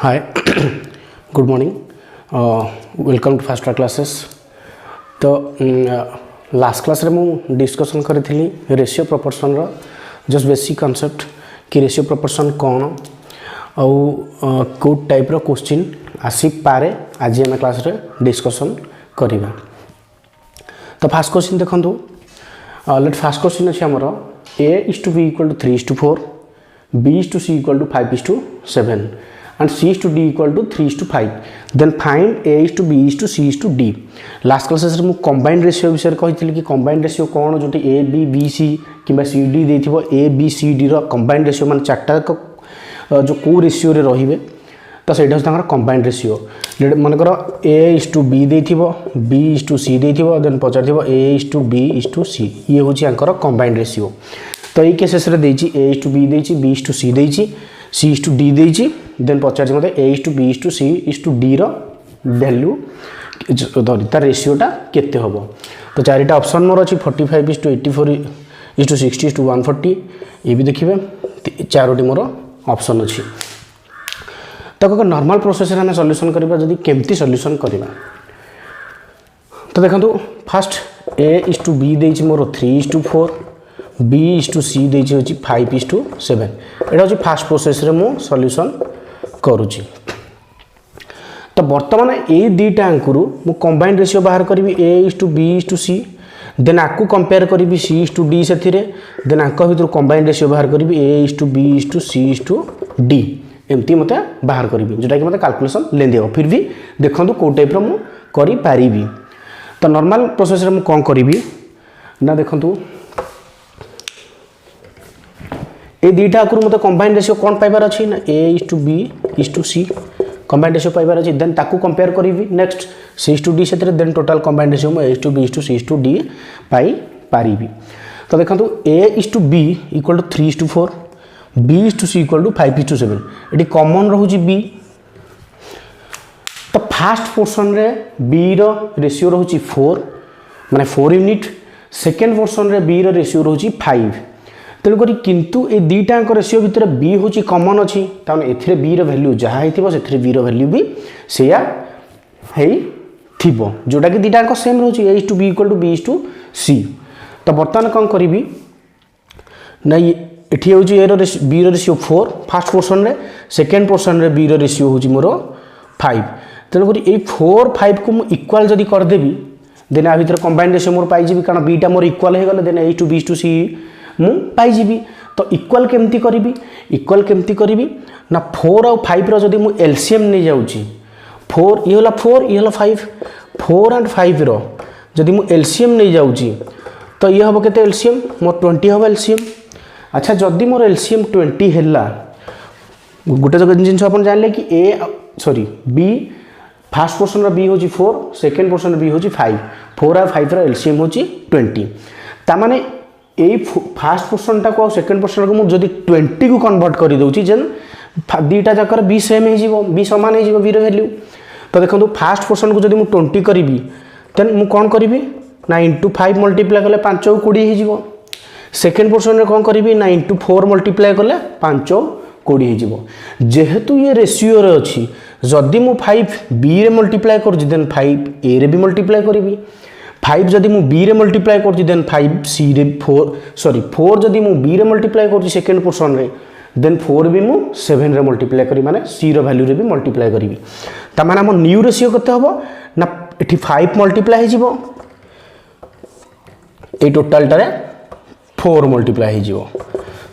Hi good morning welcome to fast classes. तो last class रे मु डिस्कशन करी रेशियो प्रोपोर्शन रो जस्ट बेसिक कांसेप्ट कि रेशियो प्रोपोर्शन कौन आउ को टाइप रो क्वेश्चन आसी पारे आज आम क्लास रे डिस्कशन करिबा। तो फास्ट क्वेश्चन देखंतु लेट फास्ट क्वेश्चन अछि हमर a is to b equal to 3 is to 4, b is to c equal to 5 is to 7 and c is to d equal to 3 is to 5. Then find a is to b is to c is to d. Last classes रे मु combined ratio विषय कहितली कि combined ratio कोन जोटी a b b c किबा c d देथिबो a b c d रो कंबाइंड रेशियो मान चारटा जो को रेशियो रे रहिबे तो सेटा तांगर कंबाइंड रेशियो मन कर a is to b देथिबो b is to c देथिबो देन पचारथिबो a is to b is to c ये होची आंकर कंबाइंड रेशियो। तो ये केसेस रे देछि a is to b देछि b is to c देछि c is to d देछि देन पचार मते a is to b is to c is to d रो वैल्यू तार रेशियोटा केते हबो। तो चारिटा ऑप्शन मोर अछि 45 is to 84 is to 60 is to 140 ये भी देखिबे चारोटी मोर ऑप्शन अछि। तो नॉर्मल प्रोसेस रे हम सॉल्यूशन करबा जदी केमती सॉल्यूशन करबा तो देखंतु first a is to b देछि मोर 3 is to 4 b is to c देछि होछि 5 is to 7 एटा होछि फर्स्ट प्रोसेस रे मु सॉल्यूशन करूछि। तो वर्तमान ए दुईटा अंकरू मु कंबाइंड रेशियो बाहर करी a is to b is to c then आकु कंपेयर करी c is to d सेथिरे देन आक भितर कंबाइंड रेशियो बाहर करी a is to b is to c is to d एमती मते बाहर करी जोटा कि मते कैलकुलेशन लेंदी हो फिर भी देखंतु को टाइप रो मु करी पारिबी। तो नॉर्मल प्रोसेस रे मु कोन करीबी ना देखंतु ए दुईटा आकरू मते कंबाइंड रेशियो कोन पाइबार अछि ना a is to b is to c combined ratio पाइबार अछि देन ताकू कंपेयर करीबी next c is to d सेतरे देन टोटल कंबाइंड रेशियो म a is to b is to c is to d पाई पारिबी। तो देखंतु a is to b equal to 3 is to 4 b is to c equal to 5 is to 7 एटी common रहउची b। तो first portion रे b रो ratio रहउची 4 माने 4 unit second portion रे b रो रेशियो रहउची 5 तेणु करी किंतु ए दुईटा रेशियो भितर b होची कॉमन अछि ताने एथिरे b रो वैल्यू जहा हेतिबो सेथिरे b रो वैल्यू भी सेया हेई थिबो जोटा कि दुईटा same रहउची a is to b equal to b is to c। तो वर्तमान कोन करिवि ना एठी होची a रो b रो रेशियो 4 फर्स्ट पोर्शन रे सेकंड पोर्शन रे b रो रेशियो होची मोर 5 तेणु करी ए 4 5 को मु इक्वल जदी कर देबी देन आ भितर कंबाइंड रेशियो मोर पाई जिवि कारण b टा मोर इक्वल हे गले then a to b to c मु पाई जिवि। तो इक्वल केमती करिवि इक्वल केमती करिवि ना 4 और 5 रो जदी मु एलसीएम नै जाउची 4 ये होला 4 ये होला 5 4 एंड 5 रो जदी मु एलसीएम नै जाउची तो ये हबो केते एलसीएम मोर 20 हबो एलसीएम। अच्छा जदी मोर एलसीएम 20 हैला गुटे जगह जिंस अपन जानले कि a sorry b first portion रो b होची 4 सेकंड पोर्शन रो b होची 5 4 और 5 रो एलसीएम होची 20 ता माने ए फर्स्ट पोर्शन टा को सेकंड पोर्शन को मु जदी 20 को कन्वर्ट करि दोची जन दीटा जाकर b सेम हे जीवो b समान हे जीवो b रो वैल्यू। तो देखंतु फर्स्ट पोर्शन को जदी मु 20 करिवि देन मु कोन करिवि ना इनटू 5 मल्टीप्लाई करले 5 को 20 हे जीवो सेकंड पोर्शन रे कोन करिवि ना इनटू 4 मल्टीप्लाई करले 5 20 हे जीवो। जेहेतु ये रेशियो रे अछि जदी मु 5 b रे मल्टीप्लाई कर देन 5 a रे भी मल्टीप्लाई करिवि 5 जदी मु b रे मल्टीप्लाई करछि देन 5 c रे 4 सॉरी 4 जदी मु b रे मल्टीप्लाई करछि सेकंड पोर्शन रे देन 4 भी मु 7 रे मल्टीप्लाई करी माने c रो वैल्यू रे भी मल्टीप्लाई करिवि त माने हम न्यू रेशियो कते हबो ना एठी 5 मल्टीप्लाई हे जिवो ए टोटल टारे 4 मल्टीप्लाई हे जिवो।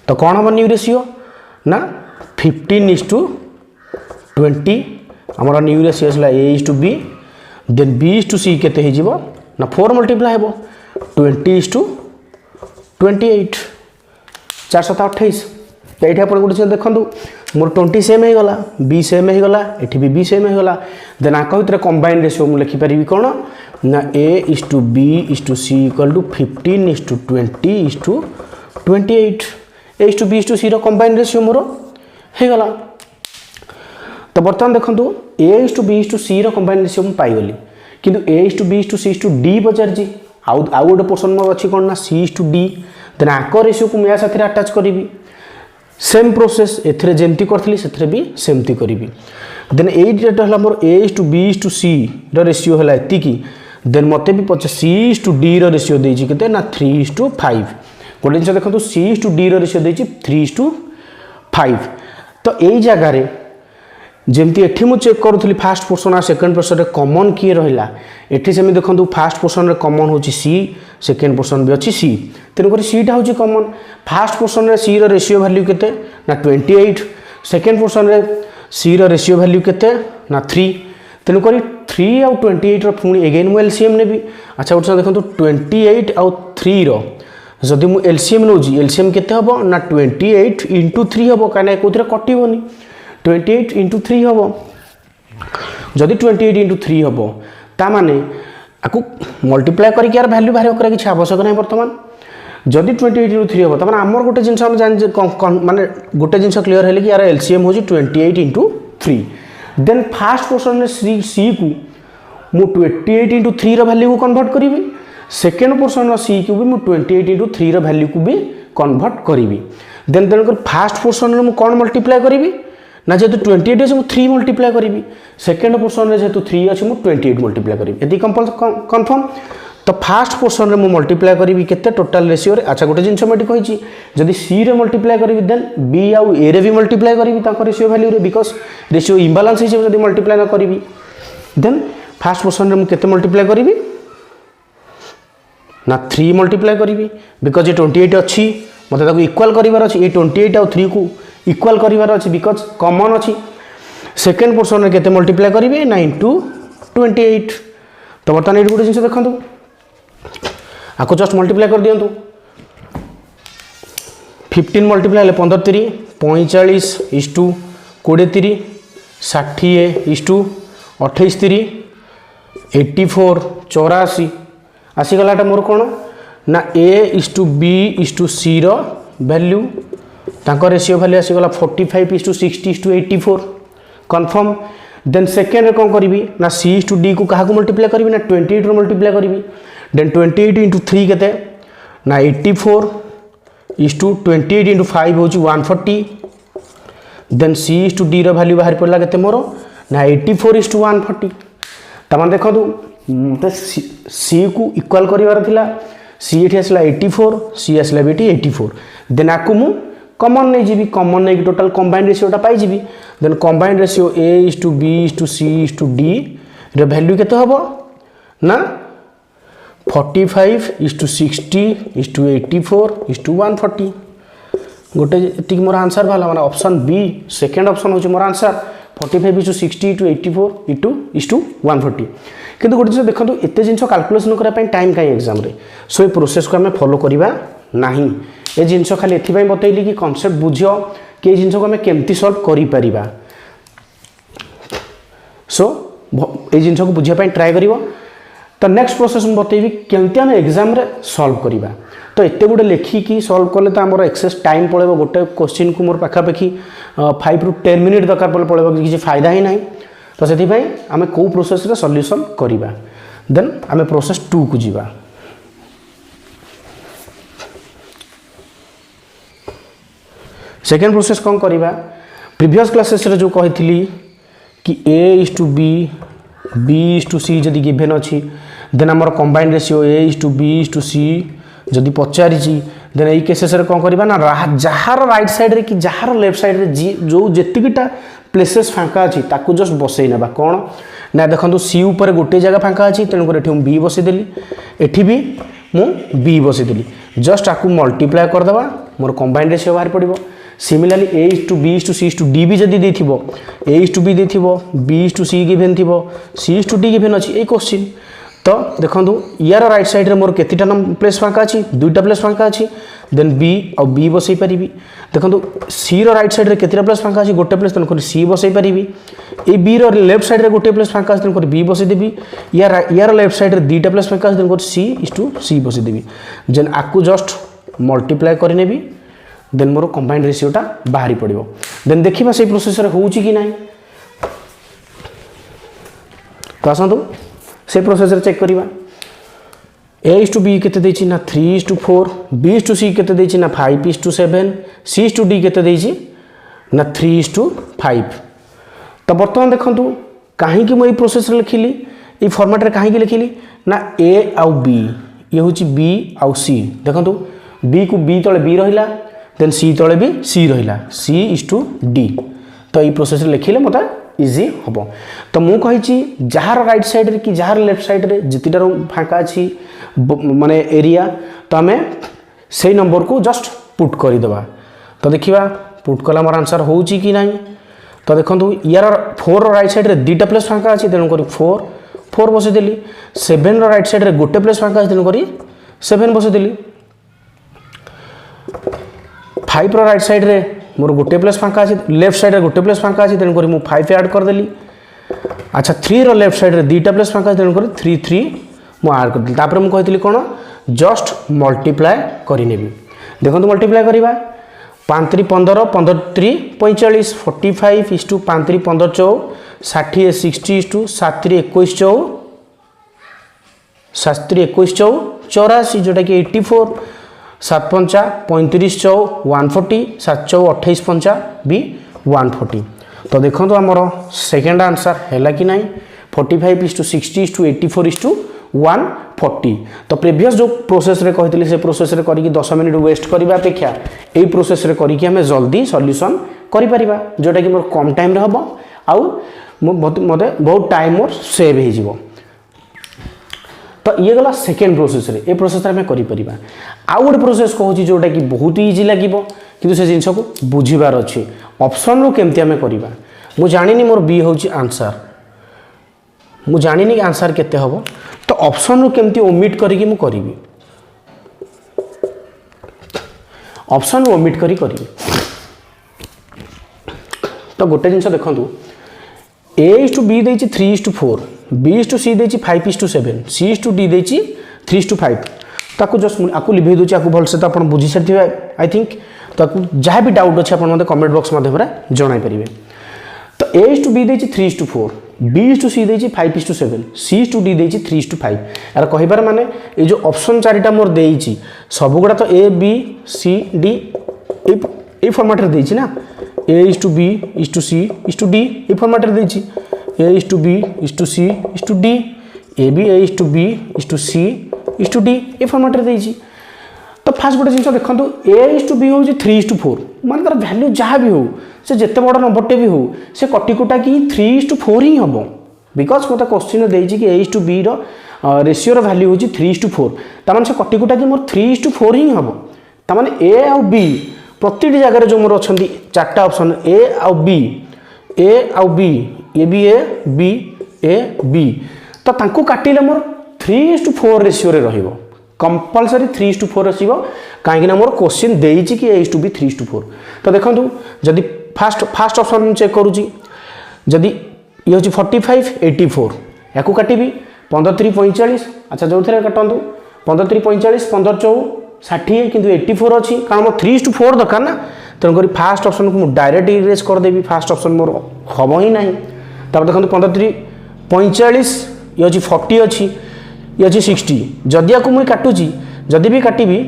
तो कोन हम न्यू रेशियो ना 15 is to 20 हमर न्यू रेशियो हला a is to b then b is to c केते हे जिवो ना 4 मल्टीप्लाई हेबो 20 is to 28 428। तो एठी अपन गुडी देखंतु मोर 20 सेम हे गला b सेम हे गला एठी भी b सेम हे गला देन आका भितर कंबाइंड रेशियो मु लिखि परिबी कोन ना a is to b is to c equal to 15 is to 20 is to 28 a is to b is to c रो कंबाइंड रेशियो मोर हे गला। तो वर्तमान देखंतु a is to b is to c रो कंबाइंड रेशियो मु पाई गली किंतु a is to b is to c is to d बजार जी आउ गोटे पोर्शन मोर अछि कोन ना c is to d then आको रेशियो को मैं साथी अटैच करिवि सेम प्रोसेस एथरे जेमती करथली सेथरे भी सेमती करिवि। देन एटा है मोर A:B:C रेसीो है एतिकी देन मत भी पचे C:D रेसीो देछि केते ना 3:5 गोटे जिन देखो C:D रेसीो देछि 3:5 तो यही जगार जमती एठी मु चेक करूथली फास्ट पोर्शन आ सेकंड पोर्शन रे कॉमन किए रहिला एठी सेमी देखंतु फास्ट पोर्शन रे कॉमन होची C सेकंड पोर्शन भी अछि C तेनु करी C टा होची कॉमन फास्ट पोर्शन रे C रो रेशियो वैल्यू केते ना 28 सेकंड पोर्शन रे C रो रेशियो वैल्यू केते ना 3 तेनु करी 3 आउ 28 रो पुणी अगेन मु एलसीएम नेबी अच्छा उठा देखंतु 28 आउ 3 रो जदि मु एलसीएम नोजी एलसीएम केते हबो ना 28 * 3 हबो काना कोथरे कटिबोनी 28 * 3 हम जदि 28 * 3 हम ता माने आपको मल्टीप्लाई करके यार वैल्यू बाहर कर किसी आवश्यक नहीं बर्तमान जदि 28 * 3 हम तमाने आमर गोटे जिनस हम जान माने गोटे जिनस क्लियर है कि यार एलसीएम हो 28 * 3 देन फास्ट पोर्शन में सी को मु 28 * 3 वैल्यू को कन्वर्ट करी सेकेंड पोर्शन सी को भी मु 28 * 3 वैल्यू को भी कन्वर्ट करी देन तेणुक फास्ट पोर्शन में कौन मल्टीप्लाई करी ना जेहेतु 28 अच्छे मुझे 3 मल्टीप्लाई करी सेकेंड पोर्शन में जेहेतु 3 अच्छे मुझे 28 मल्टीप्लाई करी ये कन्फर्म तो फास्ट पोर्शन में मुझे मल्टीप्लाई करी केते टोटल रेशियो रे अच्छा गोटे जिनस मुझे कही जदि सी रे मल्टीप्लाई करी देन बी आउ ए रे भी मल्टीप्लाई करी रेशियो वैल्यू रे बिकॉज रेशियो इम्बालांस हिसाब से मल्टीप्लाई ना करी देन फास्ट पोर्शन में मुझे केते मल्टीप्लाई करी ना 3 मल्टीप्लाई करी बिकॉज ये 28 अच्छी मतलब इक्वाल करार अच्छी ये 28 आउ 3 को इक्वाल करार अच्छी बिकॉज कॉमन अच्छी सेकेंड पोर्शन में केते मल्टीप्लाई करेंगे ना * 28 तो बर्तमान ये गोटे जिन देखो आपको जस्ट मल्टीप्लाई कर दिंतु 15 मल्टीप्लाई 15 3 45 * 20 3 60 * 28 3 84 84 आसीगला मोर कौन ना A:B:C वैल्यू तांको रेशियो वैल्यू आसीगला 45 * 60 * 84 कन्फर्म देन सेकेंड कौन करी ना C:D को क्या मल्टीप्लाई करी ना 28 मल्टीप्लाई करी देन 28 * 3 केते ना 84 * 28 * 5 होची 140 देन C:D वैल्यू बाहर पड़ला केते मोर ना 84 * 140 तमान देखो तो C को इक्वल करिवार थिला C एठी आसला 84 C आसला बेटी 84 देन आकु मु कॉमन नहीं जीवी कॉमन नहीं टोटल कंबाइंड रेशियोटा पाई जीवी देन कंबाइंड रेशियो A:B:C:D रे वैल्यू केते हबो ना 45 * 60 * 84 * 140 गोटे एतिक मोर आंसर भाला माने ऑप्शन बी सेकंड ऑप्शन होची मोर आंसर 45 * 60 * 84 * 140 किंतु गोटे जिन देखो एत जिन कैलकुलेशन करने टाइम कहीं एग्जाम रे सो ये प्रोसेस को आम फॉलो करवा नहीं ये जिनस खाली एथि बतैली कि कॉन्सेप्ट बुझ कि जिन को आम केमती सॉल्व करिपरिबा सो ये जिन को बुझापी ट्राए कर तो नेक्स्ट प्रोसेस मुझे बतेबी केमती आम एग्जाम रे सॉल्व करवा तो एत गुटे लिखिकी सॉल्व कले तो आमर एक्सेस टाइम पड़ेगा गोटे क्वेश्चन को मोर पाखापाखि 5 ରୁ 10 मिनिट दरकार पड़ेगा किसी फायदा ही ना तो से आम कौ प्रोसेस रे सॉल्यूशन करवा देन आम प्रोसेस 2 को जीवा सेकेंड प्रोसेस कौन करवा प्रीवियस क्लासेस रे जो कही कि A:B B:C जदि गिवन अच्छी देन आमर कंबाइंड रेशियो A:B:C जदि पचारि देन यही केसेस कौन करवा ना जार राइट साइड रे कि जार लेफ्ट साइड रे जो जेतिकीटा प्लेसेस फांका अच्छी ताकू जस्ट बसई ना कौन ना देखो सी उपर गोटे जगह फांका अच्छी तेणुकर ये बी बसईदेली एठी भी मु बी बसईदेली जस्ट आपको मल्टीप्लाई करदे मोर कंबाइंड रेशियो बाहर पड़ो सिमिलारली A:B:C:D भी जदि देथिबो A:B देथिबो B:C गिवन थिबो C:D गिवन अछि ए क्वेश्चन तो देखो यार राइट साइड रे मोर केतिटा प्लेस फांका अछि दुईटा प्लेस फांका अछि देन B और B बसई पारि देखो C रो राइट साइड रे केतिटा प्लेस फांका अछि गोटे प्लेस तेणुकर C बसई पारि ए B रो लेफ्ट साइड रे गोटे प्लेस फांका अछि तेणुकर B बसई देबी यार लेफ्ट साइड रे दुईटा प्लेस फांका अछि तेणुकर C:C बसई देबी जेन आकु जस्ट मल्टीप्लाई करि नेबी देन मोर कंबाइंड रेशियोटा बाहरी पड़ो देन देखा से प्रोसेस होउची कि नहीं तो आसतु से प्रोसेस चेक करवा A:B केते देछि ना 3:4 B:C केते देछि ना 5:7 C:D केते देछि ना 3:5 तो बर्तमान देखंतु कहीं मुझे प्रोसेस लिखिली ये फॉर्मेट रे कहीं लिखिली ना ए आउ बी ये हूँ बी आउ सी देखंतु बी को बी तले बी रहिला देन सी तले भी सी रहिला सी इज टू डी तो ये प्रोसेस लिखिले मत इजी हम तो मु कही जार राइट साइड रे कि जार लेफ्ट साइड रे जितिटार फाँका अच्छी माने एरिया तो आम से नंबर को जस्ट पुट करदेवा तो देखा पुट कला मोर आंसर हो कि ना तो देखो यार 4 राइट साइड रे 2टा प्लेस फाँका अच्छी तेणुक 4 बसईदेली 7 राइट साइड रे गोटे प्लेस फाँका अच्छी तेणुक 7 बसईदेली 5 राइट साइड रे मोर गोटे प्लेस फाँका अच्छी लेफ्ट साइड रे गोटे प्लेस फाँका अच्छी तेणुक 5 ऐड करदेली अच्छा 3 लेफ्ट साइड रे 2टा प्लेस फाँका अच्छी तेणुक 3 मुझे ऐड करदेली तापर मुझे कही कौन जस्ट मल्टीप्लाए करनेबी देखो मल्टीप्लाए करवा 5 3 15 15 3 45 45 इस टू 5 3 15 चौ 60 60 इस टू 7 3 21 चौ 7 3 21 चौ 84 जोटा कि 84 7 5 35 चौ 140 7 चौ 28 5 भी 140 तो देखो आमर सेकेंड आंसर है कि नहीं 45 इस टू 60 इस टू 84 इस टू 140 तो प्रीवियस जो प्रोसेस रे कहती से प्रोसेस रे करी 10 मिनिट वेस्ट करने अपेक्षा यही प्रोसेस रे करी हमें जल्दी सॉल्यूशन करि परिबा जोटा कि मोर कम टाइम रे हबो आउ मते बहुत टाइम मोर सेव हो जिवो तो ये गला सेकेंड प्रोसेस रे ए प्रोसेस रे हमें करि परिबा आउ गोटे प्रोसेस कहूची जोटा कि बहुत इजी लागिबो किंतु से जिंस को बुझिबार अछि ऑप्शन रो केमती हमें करिबा मु जानिनी मोर बी होची आंसर मु जानिनी आंसर केते हबो तो ऑप्शन रू केमती ओमिट करी मु करी ऑप्शन ओमिट करी तो गोटे जिनस देखु ए इज टू बी देछि 3 is to 4 B is to C देछि 5 is to 7 C is to D देछि 3 इज टू 5 ताकू जस्ट आपको लिभे दूची आपको भलसे तो आप बुझी सारी आई थिंक तो जहाँ भी डाउट अच्छे आप कमेंट बॉक्स माध्यम जन पारे तो ए इज टू बी देछि 3 is to 4 B is to C देछि 5 is to 7 C is to D देछि 3 इज टू 5 यार कहिबार माने ये जो ऑप्शन चारिटा मोर देछि सब गुड़ा तो ए बी सी डी ए फॉर्मेट रे देछि ना A is to B is to C is to D ए फॉर्मेट रे देछि A is to B is to C is to D A B A is to B is to C is to D ए format रे देछि तो fast गोटे जिन देखो ए is to B हूँ 3 इज टू 4 मान तार वैल्यू जहाँ भी हो से जिते बड़ नंबरटे भी हो से कटिकुटा कि 3 इज टू 4 ही हम बिकज मतलब क्वेश्चन देछि कि A is to B ratio value हूँ 3 इज टू 4 तार से कटिकुटा कि मोर 3 इज टू 4 ही हम तार ए आउ बी प्रति जगह जो मोर अच्छा 4टा ऑप्शन ए आउ बी ए बी तो तांको काटिले मोर 3 इज टू 4 रेसीओ रे रहिबो कंपलसरी 3 इज टू 4 आसो कहीं मोर क्वेश्चन देछि कि A is to B 3 is to 4 तो देखो जदि फास्ट ऑप्शन चेक करुँची जदि ये हूँ 45 84 या काटि 15 3 45 अच्छा जो थे काटू 15 3 45 15 4 60 किंतु 84 अच्छी कारण मोर 3 इज टू 4 दरकार ना तेणुक फास्ट ऑप्शन को डायरेक्ट इरेज करदेवी फास्ट ऑप्शन मोर हम ही ना देखो 15 3 45 ये हूँ 40 अच्छी ये अच्छी 60 जदि आपको मुझे काटुची जदि भी काटिबी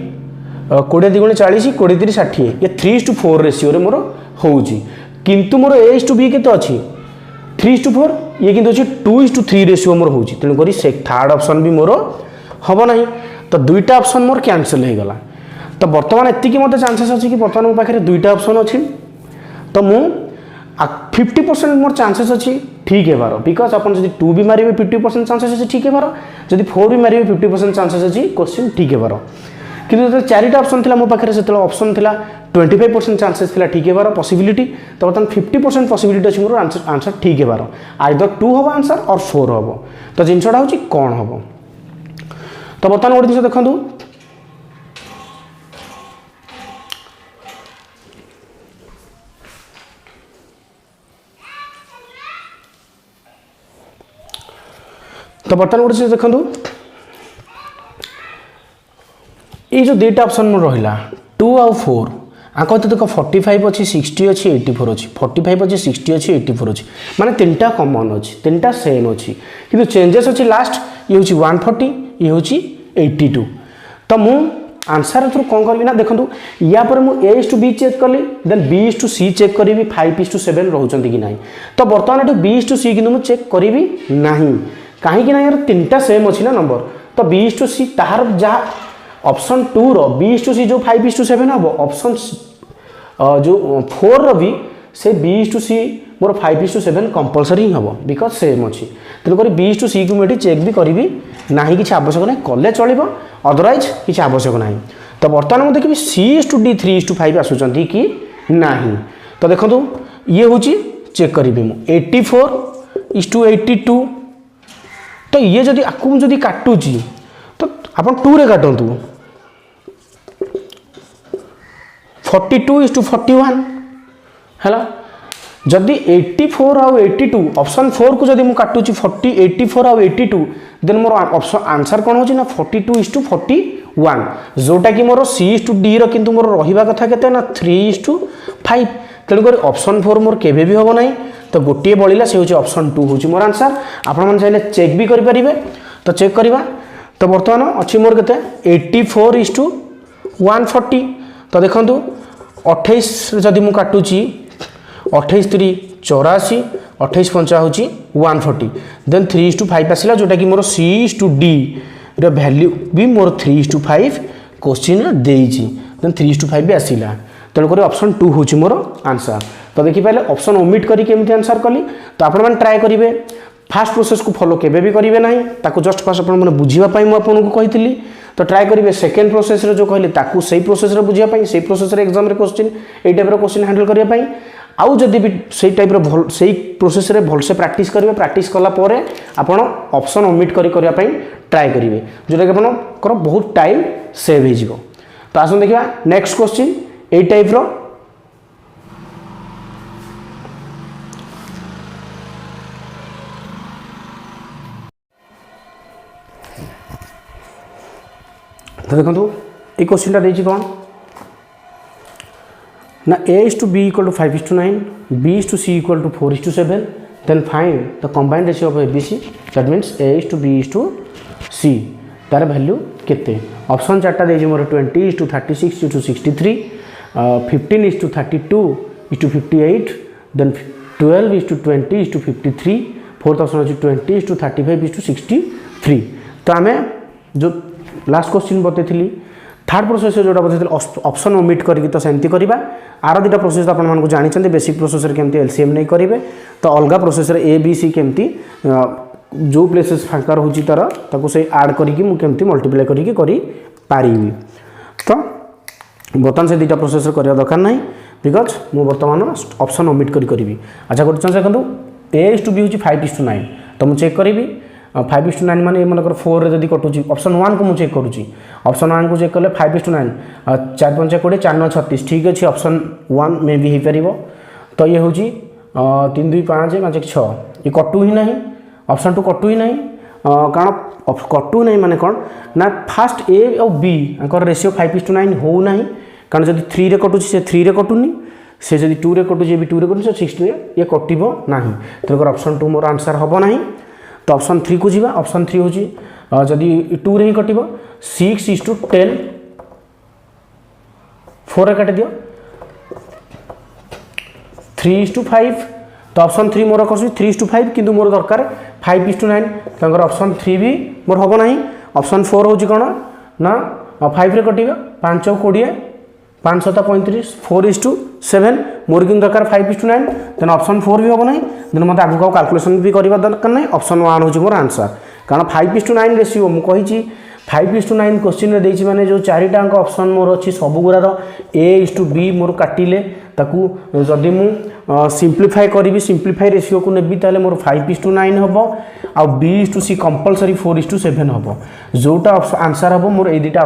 20 2 40 20 3 60 ये 3 इज टू 4 रेसीओ मोर होउची किंतु मोर ए इज टू बी केते अच्छी 3 इज टू 4 ये किंतु अच्छी 2 इज टू 3 रेसीओ मोर होउची तेणुक से थर्ड ऑप्शन भी मोर हम ना तो 2टा ऑप्शन मोर कैंसल हो गला तो बर्तमान एतिकी मत चांसेस अच्छी कि बर्तमान मो पाखे 2टा ऑप्शन अच्छी तो मु 50% मोर चांसेस अच्छी ठीक है बिकज आप 2 भी मारे 50% चांसेस अच्छी ठीक है जब 4 भी मारे 50% चांसेस अच्छी क्वेश्चन ठीक है किंतु जो 4टा ऑप्शन थी मो पाखे से ऑप्शन थी 25% चांसेस थी ठीक है पॉसिबिलिटी तो बर्तमान 50% पॉसिबिलिटी अच्छी मोर आंसर ठीक है आइदर 2 हम आंसर और 4 हम तो जिनसा हूँ कौन हम तो बर्तमान गोटे जिन देखो तो बर्तमान गोटे चीज देखो ये जो 2टा ऑप्शन में रहा 2 आउ 4 आंक तो देखो 45 अच्छी 60 अच्छी 84 अच्छी 45 अच्छी 60 अच्छी 84 अच्छी माने 3टा कॉमन अच्छी 3टा सेम अच्छी किंतु चेंजेस अच्छी लास्ट ये हूँ 140 ये हूँ 82 तो मु आंसर थ्रू कौन करी ना देखो या पर मु A/B चेक कली देन B/C चेक करी 5:7 रोचंती कि नहीं तो बर्तमान ये B/C कि मुझे चेक करी नहीं कहीं ना यार तीनटा सेम अच्छी ना नंबर तो B/C तार जहाँ ऑप्शन 2 रो B/C जो 5:7 हम ऑप्शन जो 4 रो भी से B/C मोर 5:7 कंपलसरी हम बिकज सेम अच्छी तेणुक B/C को मुझे चेक भी करी ना कि आवश्यक ना कले चलो अदरवाइज किसी आवश्यक ना तो बर्तमान मुझे देखिए C/D 3:5 आसुँच कि ना तो देखो ये हूँ चेक करी मुझे 84:82 तो ये जदि आपको जदि काटुची तो आप 2 रे काटतु 42:41 है जदि 84 आउ 82 ऑप्शन 4 को जदि मु काटुची 84 आउ 82 देन मोर ऑप्शन आंसर कौन होची ना 42:41 जोटा कि मोर C/D रो किंतु मोर रहिबा कथा केते ना 3:5 तेणुक ऑप्शन 4 मोर केबे भी होबो नाही तो गोटे बळिला से होची ऑप्शन 2 होची मोर आंसर आपण मन चाहिले चेक भी करि परिबे तो चेक करबा तो वर्तमान अच्छी मोर केते 84:140 तो देखंतु 28 जदि मु काटुची 28 84 28 पंचा हूँ 140 देन 3:5 आसला जोटा कि मोर C/D रो वैल्यू भी मोर 3:5 क्वेश्चन देइछि देन 3:5 भी आसला तेणुक ऑप्शन 2 हूँ मोर आंसर तो देखिपारे ऑप्शन ओमिट करी केमती आंसर कली तो आपण मैंने ट्राए करेंगे फास्ट प्रोसेस को फॉलो केबे भी करेंगे ना ताकू जस्ट फास्ट आप बुझापी मुझे कही तो ट्राए करेंगे सेकेंड प्रोसेस जो कहली ताकू सही प्रोसेस बुझापी से प्रोसेस एग्जाम क्वेश्चन यही टाइप क्वेश्चन हैंडल करने आउ जदि भी सही टाइप से प्रोसेस भलसे प्रैक्टिस करेंगे प्रैक्टिस कलापर आपड़ ऑप्शन ओमिट करने ट्राए करेंगे जोटा कि आपंकर बहुत टाइम सेव हो तो आस देखा नेक्स्ट क्वेश्चन यही टाइप तो देखो ये क्वेश्चन देखिए कौन ना A/B = 5:9 B/C = 4:7 then find the combined ratio of ABC that means A/B/C तार वैल्यू केते ऑप्शन चार्टा देजी मोर 20:36:63 15:32:58 then 12:20:53 फोर्थ ऑप्शन अच्छी 20:35:63 तो आम जो लास्ट क्वेश्चन बतई थर्ड प्रोसेस जोटा बतई ऑप्शन ओमिट करके तो सेमती करवा आर दुटा प्रोसेस तो आपको जानते बेसिक प्रोसेसर केमती एलसीएम नहीं करेंगे तो अलग प्रोसेसर ABC केमती जो प्लेसेस फांका रोचे तार ताको से ऐड करके मुझे मल्टीप्लाई करके पारि तो बर्तमान से दुटा प्रोसेसर करवा दरकार ना बिकज मु बर्तमान ऑप्शन ओमिट करी अच्छा क्वेश्चन देखो A/B हूँ 5:9 तो मुझे चेक करी 5:9 माने मनकर 4 रे जदि कटुची ऑप्शन 1 को मुझे चेक करूची ऑप्शन 1 को चेक कले 5:9 4 5 20 4 9 36 ठीक अच्छे ऑप्शन 1 में भी हो पार तो ये हूँ 3 2 5 5 1 6 ये कटु ही नहीं ऑप्शन 2 कटु ही नहीं कारण कटु नहीं माने कौन ना फास्ट A और B रेशियो 5:9 हो नहीं कारण जब 3 रे कटुची से 3 रे कटुनी से जब 2 रे कटुची 2 रे कटुनी 6 रे ये कटिबो नहीं तेणुक ऑप्शन 2 मोर आंसर हम ना तो ऑप्शन 3 को जीवा ऑप्शन 3 हूँ जदि 2 रे ही कटिबो 6:10 4 रे काट दियो 3:5 तो ऑप्शन 3 मोर कर 3:5 किंतु मोर दरकार 5:9 तंकर ऑप्शन 3 भी मोर हम ना ऑप्शन 4 हूँ कौन ना 5 रे कटिबो 5 20 5 7 35 4:7 मोर कि दरकार 5:9 देन ऑप्शन 4 भी हम ना देन मत आगु कैलकुलेशन भी करवा दरकार ना ऑप्शन 1 हूँ मोर आंसर कारण 5:9 रेशियो मुझे 5:9 क्वेश्चन में देछि माने जो 4टा अंक ऑप्शन मोर अच्छी सबुगुरार A/B मोर काटिले ताकू जदि मु सिंप्लीफाई करी सिंप्लीफाई रेशियो को नेबी ताले मोर 5:9 हम आ B/C कंपलसरी 4:7 हम जोटा आंसर हम मोर ए दुटा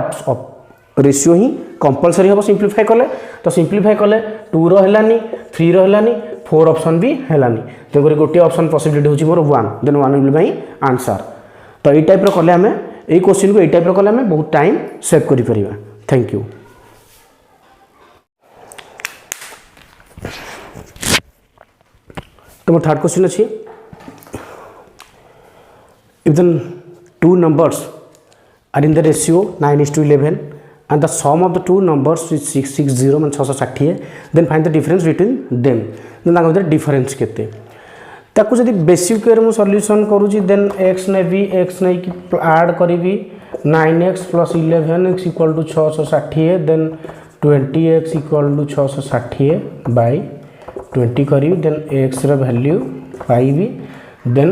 रेशियो ही कंपलसरी हम सिंप्लीफाई कले तो सिंप्लीफाई कले 2 रो हेलानी 3 रो हेलानी 4 ऑप्शन भी हेलानी तेणुक गोटे ऑप्शन पॉसिबिलिटी होची मोर 1 देन 1 विल बी आंसर तो ये टाइप कले आम ये क्वेश्चन को ये टाइप कले आम बहुत टाइम सेव करि परिबा थैंक यू तो मोर थर्ड क्वेश्चन अच्छी if the 2 numbers are in the ratio 9:11 and the sum of the two numbers is 660 ମାନେ 660 then find the difference between them then ତାଙ୍କ ଭିତରେ difference କେତେ ताकू जदि बेसिक वे मुझे सॉल्यूशन करूँ देन एक्स नेबी एक्स नहीं कि ऐड करी 9x + 11x = 660 then 20x = 660 bye 20 करी देन x रो वैल्यू पाइबी देन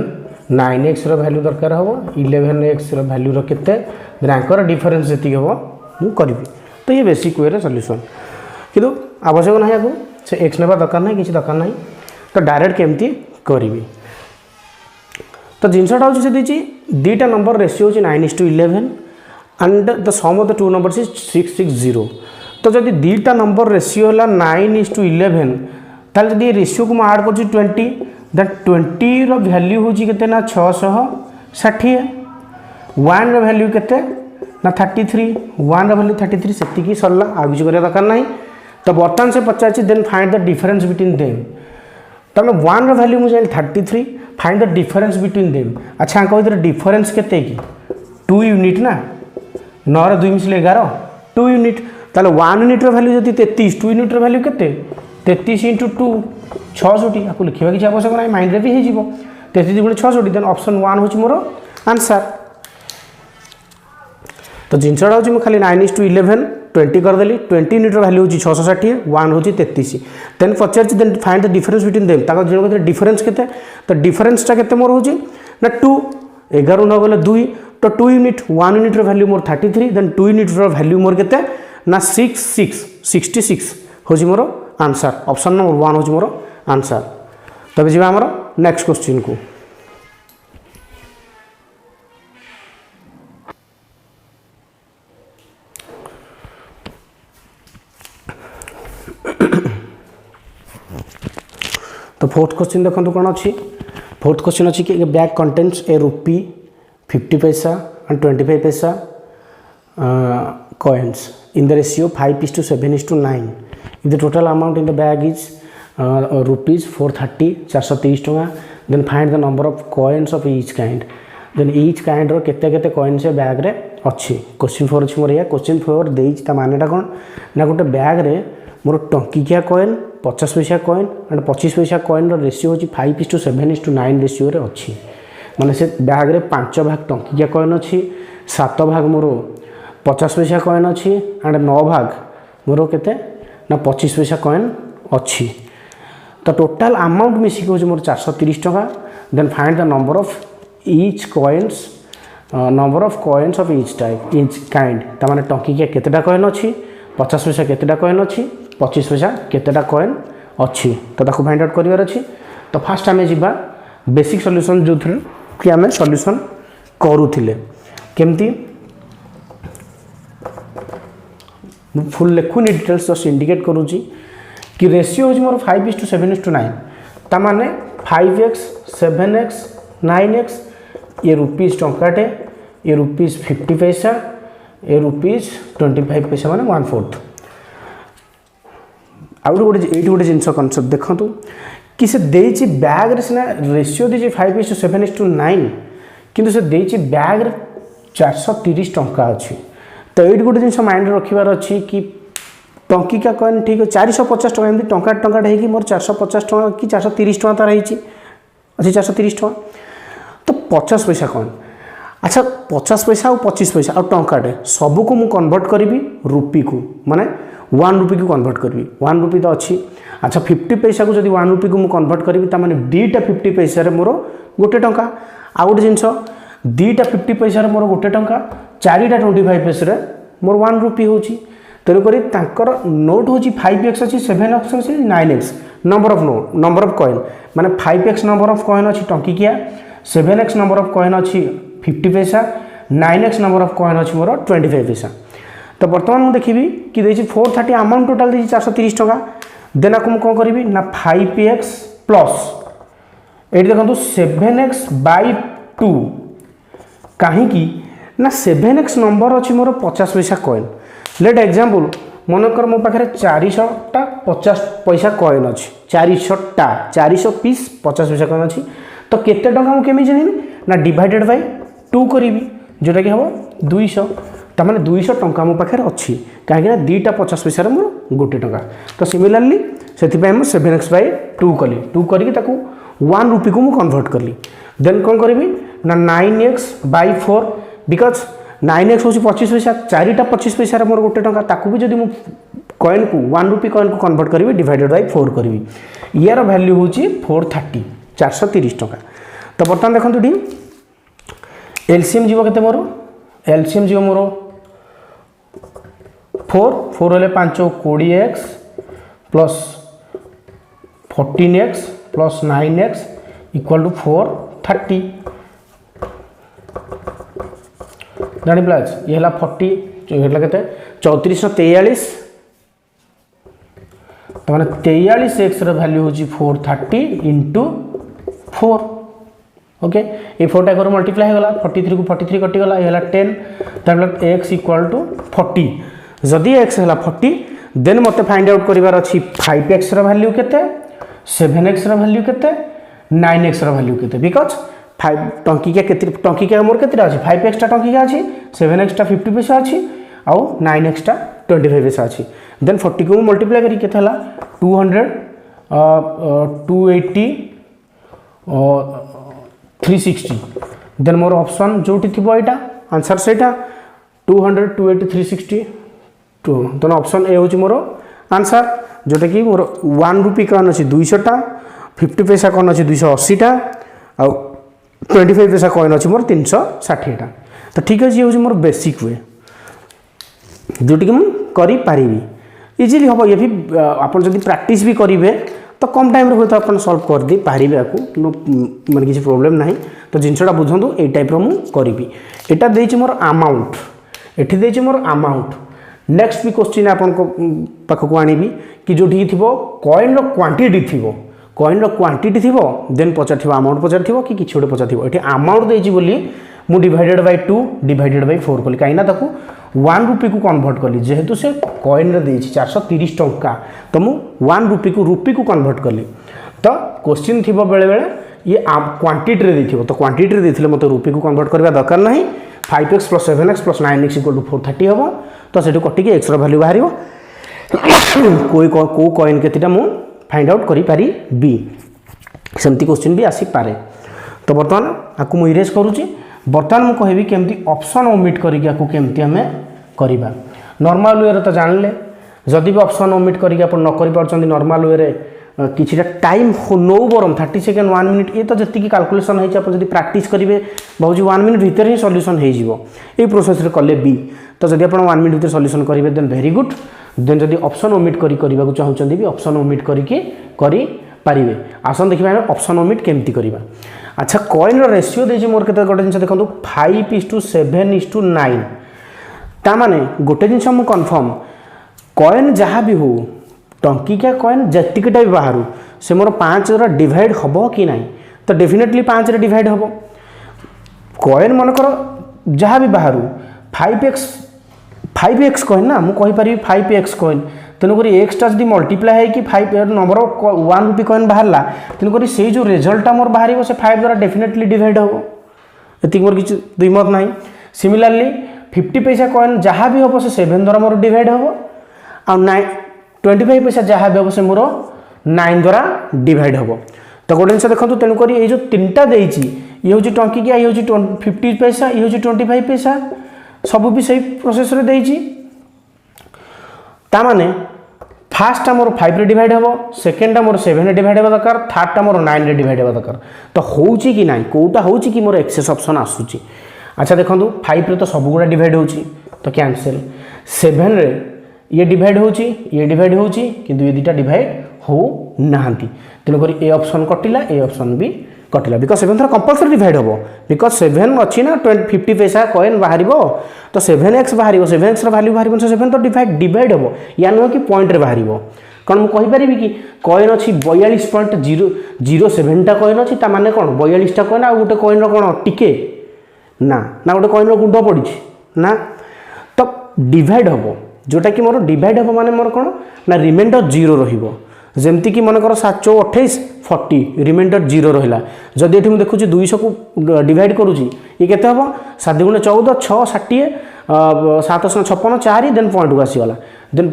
9x रो वैल्यू दरकार हो 11x रो वैल्यू रो केते देन आंकर डिफरेंस जति हो मु करिवि तो ये बेसिक वे रे सॉल्यूशन किंतु आवश्यक नहीं आगो से x नेबा दरकार नहीं किसी दरकार नहीं तो डायरेक्ट केमती करी तो जिनसटा हूँ से देखिए दुईटा नंबर रेशियो हूँ 9:11 and the sum of the two numbers is 660 तो जब दुईटा नंबर रेशियो है 9:11 ताले जब रेशियो को आड कर 20 देन 20 रो वैल्यू हूँ के ना 660 1 रो वैल्यू के ना 33 1 रो वैल्यू 33 से सरला आ किसी कर दरकार ना तो बर्तमान से पचार then find the difference between them तमें 1 रो वैल्यू मुझे 33 find the difference between them अच्छा आंक भर डिफरेंस केते कि 2 यूनिट ना 9 रे 2 मिसले 11 2 यूनिट ताले 1 यूनिट रो वैल्यू जति 33 2 यूनिट रो वैल्यू केते 33 × 2 66 आपको लिखा किसी आवश्यक ना माइंड रे भी हे जीवो 33 × 66 देन ऑप्शन 1 होची मोर आंसर तो जिनसटा हूँ खाली 9:11 20 करदेली 20 यूनिट वैल्यू हूँ 660 1 हूँ 33 देन पचार then find the difference between them ताको जण भीतर डिफरेंस केते तो डिफरेंसटा केते मोर हूँ ना 2 11 न गले 2 तो 2 यूनिट 1 यूनिट वैल्यू मोर 33 देन 2 यूनिट वैल्यू मोर केते ना 66 हूँ मोर आंसर ऑप्शन नंबर 1 हूँ मोर आंसर तबे जीवा हमर नेक्स्ट क्वेश्चन को तो फोर्थ क्वेश्चन देखो कौन अच्छी फोर्थ क्वेश्चन अच्छी कि बैग कंटेंट्स ए रुपी 50 पैसा एंड 25 पैसा coins in the ratio 5:7:9 if the total amount in the bag is rupees 430 430 टका then find the number of coins of each kind then each kind रो केते केते coins से bag रे अच्छी क्वेश्चन 4 अछि मोर या क्वेश्चन 4 देइछ ता मानेटा कोन ना गोटे बैग रे मोर टंकिकिया कॉइन 50 पैसा कॉइन एंड 25 पैसा कॉइन रेशियो होची 5:7:9 रेशियो रे अच्छी माने से बैग रे 5 भाग टंकिकिया कॉइन अच्छी 7 भाग मोर 50 पैसा कॉइन अच्छी एंड 9 भाग मोर केते ना 25 पैसा कॉइन अच्छी तो टोटल अमाउंट मिसिक होची मोर 430 टका then find the number of each coins number of coins of each type each kind ता माने टंकिकिया केतेटा कॉइन अच्छी 50 पैसा केतेटा कॉइन अच्छी 25 पैसा केतेटा कॉइन अच्छी तो ताको फाइंड आउट करिवार अच्छी तो फास्ट आमे जिबा बेसिक सॉल्यूशन जो थ्रू कि आमे सॉल्यूशन करूथिले केमती फुल लेखुनी डिटेल्स जस्ट इंडिकेट करूची कि रेशियो होची मोर 5:7:9 ता माने 5x 7x 9x ये रुपीस टंकाटे ये रुपीस 50 पैसा ये रुपीस 25 पैसा माने 1/4 आउट गोटे जिनस कनसेप्ट देखु कि से देइछि बैग रे सिना रेशियो देछि 5:7:9 किंतु से देइछि बैग रे 430 टंका अछि तो एट गोटे जिनस माइंड रखिबार अछि कि टंकिका कॉइन ठीक 450 टका एमती टंका टंका हेकि मोर 450 टका कि 430 टका तार हेछि अछि 430 टका तो 50 पैसा कॉइन अच्छा 50 पैसा और 25 पैसा और टंकाटे सबू को मु कन्वर्ट करी रुपी को माने 1 रुपी को कन्वर्ट करी 1 रुपी तो अच्छी अच्छा 50 पैसा को जब 1 रुपी को मु कन्वर्ट करी माने दीटा 50 पैसा रे मोर गोटे टंका आ गोटे जिनस दीटा 50 पैसा रे मोर गोटे टंका चारिटा 25 पैसा रे मोर 1 रुपी होची तेणुक नोट हूँ 5x अच्छी 7x अच्छी 9x number of note number of coin माने 5x नंबर ऑफ कॉइन अच्छी टंकिकिया 7x नंबर ऑफ कॉइन अच्छी 50 पैसा 9x नंबर ऑफ कॉइन अच्छी मोर 25 पैसा तो बर्तमान मुझे देखी कि 430 अमाउंट टोटाल देखिए 430 टका देन आपको मुझे कौन करी ना 5x प्लस ये देखो 7x/2 कहीं ना 7x नंबर अच्छी मोर 50 पैसा कॉइन लेट एग्जांपल मनकर मो पाखे 400टा 50 पैसा कॉइन अच्छी 400 पीस 50 पैसा कॉइन अच्छी तो केते टका मु केमी जानिबी ना डिवाइडेड बाय 2 करी जोटा कि हम 200 तार 200 टंका मो पाखे अच्छी कहीं दुईटा 50 पैसा मोर 1 टंका। तो सिमिलारली से 7x/2 कली 2 करके 1 रुपी को मुझे कन्वर्ट कली। देन कौन करी ना 9x/4 बिकज 9x हूँ 25 पैसा 4टा 25 पैसा मोर 1 टंका ताकू भी जब मुझे कॉइन को 1 रुपी कॉइन को कन्वर्ट करी डिवाइडेड बाय 4 करी यार वैल्यू हूँ 430 430 टंका। तो बर्तमान देखो ये एलसीएम जीव के मोर एलसीएम जीव मोर 4 हेल्ले 5 20x plus 14x plus 9x equal to 430 जानी प्लास ये है 40 के 34 43 तो मैंने 43x वैल्यू हूँ 430 इंटू 4 ओके ये 4टा कर मल्टीप्लाई होगा 43 को 43 कटिगला ये 10 मतलब x इक्वल टू 40 जदि x है 40 देन मत फाइंड आउट करार अच्छी 5x वैल्यू केते 7x वैल्यू केते 9x वैल्यू केते बिकज 5 टंकिका के टंकिका मोर केते अछि 5x टंकिका अछि 7x 50 पैसा अछि आउ 9x 25 पैसा अछि देन 40 को मल्टीप्लाई करी केते हला 200 280 360 देन मोर ऑप्शन जोटी थिबो एटा आंसर सेटा 200 280 360 तो ऑप्शन ए होची मोर आंसर जोटा कि मोर 1 रुपी कौन अच्छी 200 टा 50 पैसा कौन अच्छी 280 टा आउ 25 पैसा कॉइन अच्छी मोर 360 टा। तो ठीक है ये हूँ मोर बेसिक वे जोटी कि मुझे इजिली हम ये भी आप प्रैक्टिस भी करेंगे तो कम टाइम हो तो सॉल्व कर दे पारे आपको माने किसी प्रॉब्लम ना। तो जिनसा बुझु ये टाइप करी एटा देछि मोर अमाउंट एठी देछि मोर अमाउंट नेक्स्ट भी क्वेश्चन आपन को पाखक आनी कि जो कॉइन रो क्वांटिटी थी कॉइन रो क्वांटिटी थी देन पचार अमाउंट पचार कि किसी गोटे पचार ये अमाउंट देछि बोली मु डिवाइडेड बाय 2 डिवाइडेड बाय 4 कली कहीं 1 रुपी को कन्वर्ट कली जेहेतु से कॉइन रे देछि 430 टंका तो मु 1 रुपी को कन्वर्ट कली। तो क्वेश्चन थी बेले बेले ये क्वांटिटी रे देथिबो तो क्वांटिटी रे देथिले मते रुपी को कन्वर्ट करबा दरकार नहीं 5x plus 7x plus 9x equal to 430 हम तो सेठू कटिके x वैल्यू बाहर कोई को कॉइन केतेटा मु फाइंड आउट करी पारी बी सेमती क्वेश्चन भी आसी पारे। तो बर्तमान आपको मु इरेज करूची बर्तमान मुझे कहबी केमती ऑप्शन ओमिट करके आपको केमती आम करवा नॉर्मल वे रे तो जानले जदि भी ऑप्शन ओमिट करके आप न करि पारछन नॉर्मल वे रे किछिटा टाइम नौ बरम 30 सेकेंड 1 मिनिट ये तो जी कैलकुलेसन होती आप जब प्रैक्टिस करेंगे भाजी 1 मिनिट भितर ही सॉल्यूशन हो प्रोसेस कले बी तो जब आप 1 मिनिट भितर सॉल्यूशन करेंगे देन वेरी गुड देन जब ऑप्शन ओमिट करने चाहते भी ऑप्शन ओमिट करें आसन देखिए ऑप्शन ओमिट केमती करवा। अच्छा कॉइन रेशियो देछि मोर केते गोटे जिन देखो 5:7:9 ता माने गोटे जिन मु कन्फर्म कॉइन जहाँ भी हो टंकिका कॉइन जतिकटा भी बाहर से मोर 5 डिवाइड हम कि ना तो डेफिनेटली 5 डिवाइड हम कॉइन मनकर जहाँ भी बाहर 5x कॉइन ना मुझे कहीपरि 5x कॉइन तेणुक एक्सटा जब मल्टीप्लाई है कि 5 नंबर 1 रुपी कॉइन बाहर तेणुक से जो रिजल्टा मोर बाहर से 5 द्वारा डेफिनेटली डिवाइड हम ये मोर किसी दुई मत ना। सिमिलारली 50 पैसा कॉइन जहाँ भी हम से 7 द्वारा मोर डिवाइड हम आ 25 पैसा जहाँ भी हम से मोर 9 द्वारा डिवाइड हम। तो गोटे जिन देखो तेणुक ये जो 3टा देछि ये हूँ टंकिका ये हूँ 50 पैसा ये हूँ 25 पैसा सब भी सही प्रोसेस रे देछि ता माने फास्ट मोर 5 रे डिवाइड हम सेकेंड मोर 7 रे डिवाइड होगा दरकार थर्ड मोर 9 रे डिवाइड होगा दरकार तो होउची कि नाही कोटा होउची कि मोर एक्सेस ऑप्शन आसुची। अच्छा देखो 5 रे तो सब गुड़ा डिवाइड होउची तो कैंसिल 7 रे ये डिवाइड होउची किंतु ये दुटा डिवाइड हो नाहंती तेणुक ए ऑप्शन कटिला ए ऑप्शन भी कटिला बिकज 7 कंपलसरी डिवाइड हम बिकज 7 अच्छी ना 50 पैसा कॉइन बाहर तो 7x बाहर 7x वैल्यू बाहर 7 तो डिवाइड हम या नुह कि पॉइंट बाहर कौन मुझे कि कॉइन अच्छी 42.007टा कॉइन अच्छी माने कौन 42टा कॉइन आ गोटे कॉइन कौन टिके ना गोटे कॉइन गुंड पड़ी ना तो डिवाइड हम जोटा कि मोर डिवाइड हम माने मोर कौन ना रिमाइंडर 0 रहिबो जमती कि मनकर 7 28 40 रिमाइंडर 0 रहा जदि ये देखुची 200 को डिवाइड करुँची ये केते हम 7 × 14 6 60 756 4 देन पॉइंट को आसीगला देन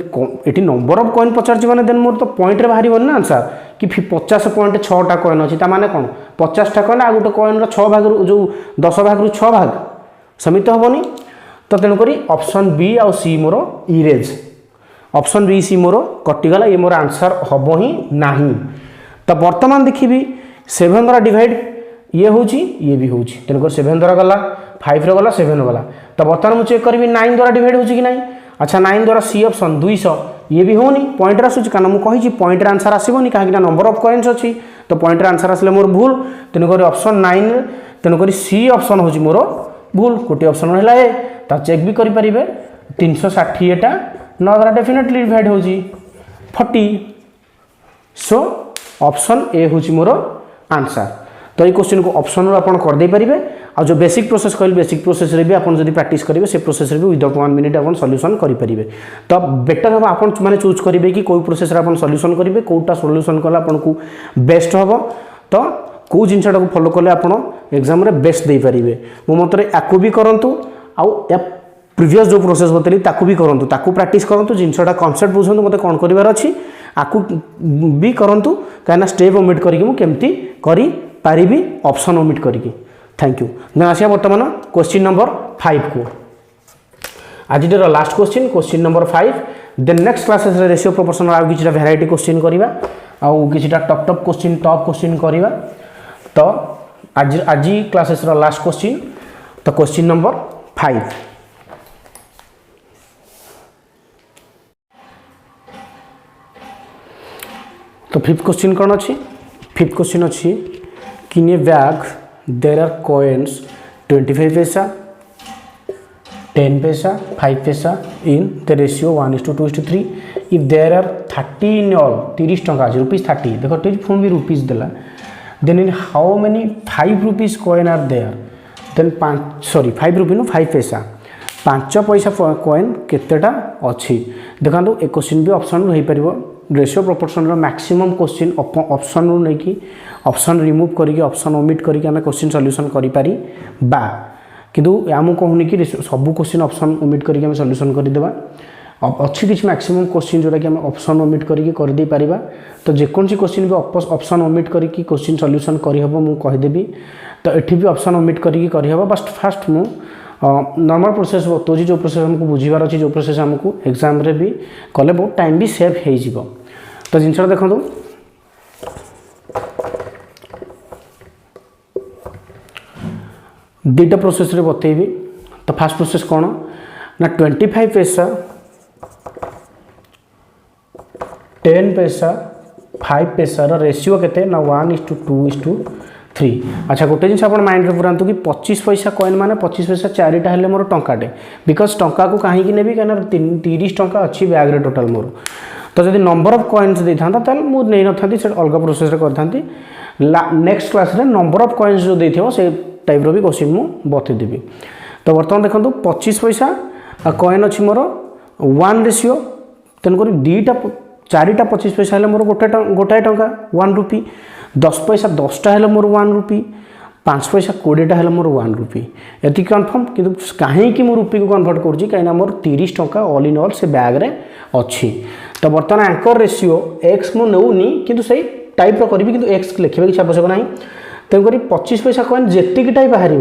ये नंबर ऑफ कॉइन पचार मैंने देन मोर तो पॉइंट रे बाहर ना आंसर कि 50 पॉइंट 6टा कॉइन अच्छी माने कौन 50टा कॉइन आ गोटे कॉइन 6 भाग जो 10 भाग 6 भाग समित हेनी तो तेणुक ऑप्शन बी आउ सी मोर इरेज ऑप्शन बी सी मोर कटिगला ये मोर आंसर हम ही ना तो बर्तमान देखी 7 द्वारा डिवाइड ये हूँ ये भी हूँ तेणुक 7 द्वारा गला 5 गला 7 गला तो बर्तमान मुझे चेक करी 9 द्वारा डिवाइड हो कि नहीं अच्छा 9 द्वारा सी ऑप्शन 200 ये भी होनी पॉइंट आसूँ कारण मुझे पॉइंट आंसर आसबनी कहीं नंबर ऑफ कॉइन्स अच्छी तो पॉइंट आंसर आसले मोर भूल तेणुक ऑप्शन 9 तेणुक सी ऑप्शन हूँ मोर भूल गोटे ऑप्शन है ए तो चेक भी करेंगे 360 टा 9 द्वारा डेफिनेटली डिवाइड हो 40 सो ऑप्शन ए हूँ मोर आंसर तो ये क्वेश्चन को ऑप्शन आप करदे पारे आ जो बेसिक प्रोसेस कहली बेसिक प्रोसेस रे भी आप जब प्रैक्टिस करेंगे से प्रोसेस रे भी विदाउट 1 मिनिट आप सॉल्यूशन करेंगे तो बेटर हम आप मैंने चूज करेंगे कि कोई प्रोसेस आप सॉल्यूशन करेंगे कौटा सॉल्यूशन कले आपको बेस्ट हम तो कौ जिनटा को फॉलो कले आप एग्जाम रे बेस्ट दे पारे मो मतरे याकू भी करूँ आउ प्रीवियस जो प्रोसेस बतली ताकू भी करूँ ताकू प्रैक्टिस करूँ जिनटा कॉन्सेप्ट बुझे मत कौन कर अच्छी आपको भी करूँ कहीं स्टेप ओमिट करमती करी पारिबी ऑप्शन ओमिट करी थैंक यू देन आसिया बर्तमान क्वेश्चन नंबर 5 को आज last question number 5 then next classes ratio proportion आउ किछटा वैरायटी क्वेश्चन करबा आउ किछटा टॉप क्वेश्चन करबा तो आज क्लासेस लास्ट क्वेश्चन तो क्वेश्चन नंबर 5 तो फिफ्थ क्वेश्चन कौन अच्छी फिफ्थ क्वेश्चन अच्छी कि in a bag there are coins 25 paisa 10 paisa 5 paisa in the ratio 1:2:3 if there are 30 in all 30 टंका अच्छे ₹30 देखो टी फोन भी रुपीज देला then in how many 5 rupees coin are there then 5 rupee नु 5 पैसा 5 पैसा कॉइन केतेटा अच्छी देखो ए क्वेश्चन भी ऑप्शन हो पार ratio proportion maximum question option रू नहीं ऑप्शन रिमूव करके ऑप्शन ओमिट करके आम क्वेश्चन सॉल्यूशन करि पारी बा किंतु आम कहूनी कि सब क्वेश्चन ऑप्शन ओमिट करके आम सॉल्यूशन करदेबा अच्छी किसी मैक्सिमम क्वेश्चन जोटा कि आम ऑप्शन ओमिट करके कर दे पारिबा तो जेकोसी क्वेश्चन भी ऑप्शन ओमिट करके क्वेश्चन सॉल्यूशन करहब मु कहिदेबी तो एठी भी ऑप्शन ओमिट करके करहब बस फास्ट मु नॉर्मल प्रोसेस बतौजी जो प्रोसेस हमको बुझीबार अच्छी जो प्रोसेस हमको एग्जाम रे भी कले बहुत टाइम भी सेव हो जिवो तो जिनसा देखो दुईटा प्रोसेस रे बतेबी तो फास्ट प्रोसेस कौन ना 25 पैसा 10 पैसा 5 पैसा रेशियो केते ना 1:2:3 अच्छा गोटे जिन आप माइंड पुरातु कि 25 पैसा कॉइन माने 25 पैसा 4टा हेल्ले मोर टंकाटे बिकज टंका को कहीं नेबी कहीं 30 टंका अच्छी बैग रे टोटाल मोर तो जब नंबर ऑफ कॉइन्स देता ताल मुझे नहीं नथाती से अलग प्रोसेस रे करथांती नेक्स्ट क्लास रे नंबर ऑफ कॉइन्स जो देथिबो से टाइप रो भी क्वेश्चन मु बतैदेवी तो बर्तमान देखो 25 पैसा कॉइन अच्छी मोर 1 रेशियो तेणुक 4टा 25 पैसा हेल्ले मोर गोटाए टंका 1 रुपी 10 पैसा 10टा हेल्ले मोर 1 रुपी 5 पैसा 20टा हेल्ले मोर 1 रुपी एति कन्फर्म किंतु कहीं मु रुपी को कन्वर्ट करुँची कहीं मोर 30 टंका ऑल इन ऑल से बैग रे अच्छी तो बर्तमान एंकर रेशियो एक्स मु नौनी किंतु सही टाइप रो करी किंतु एक्स लिखा किसी आवश्यक ना तेणुक 25 पैसा कॉइन जेतिक टाइप बाहर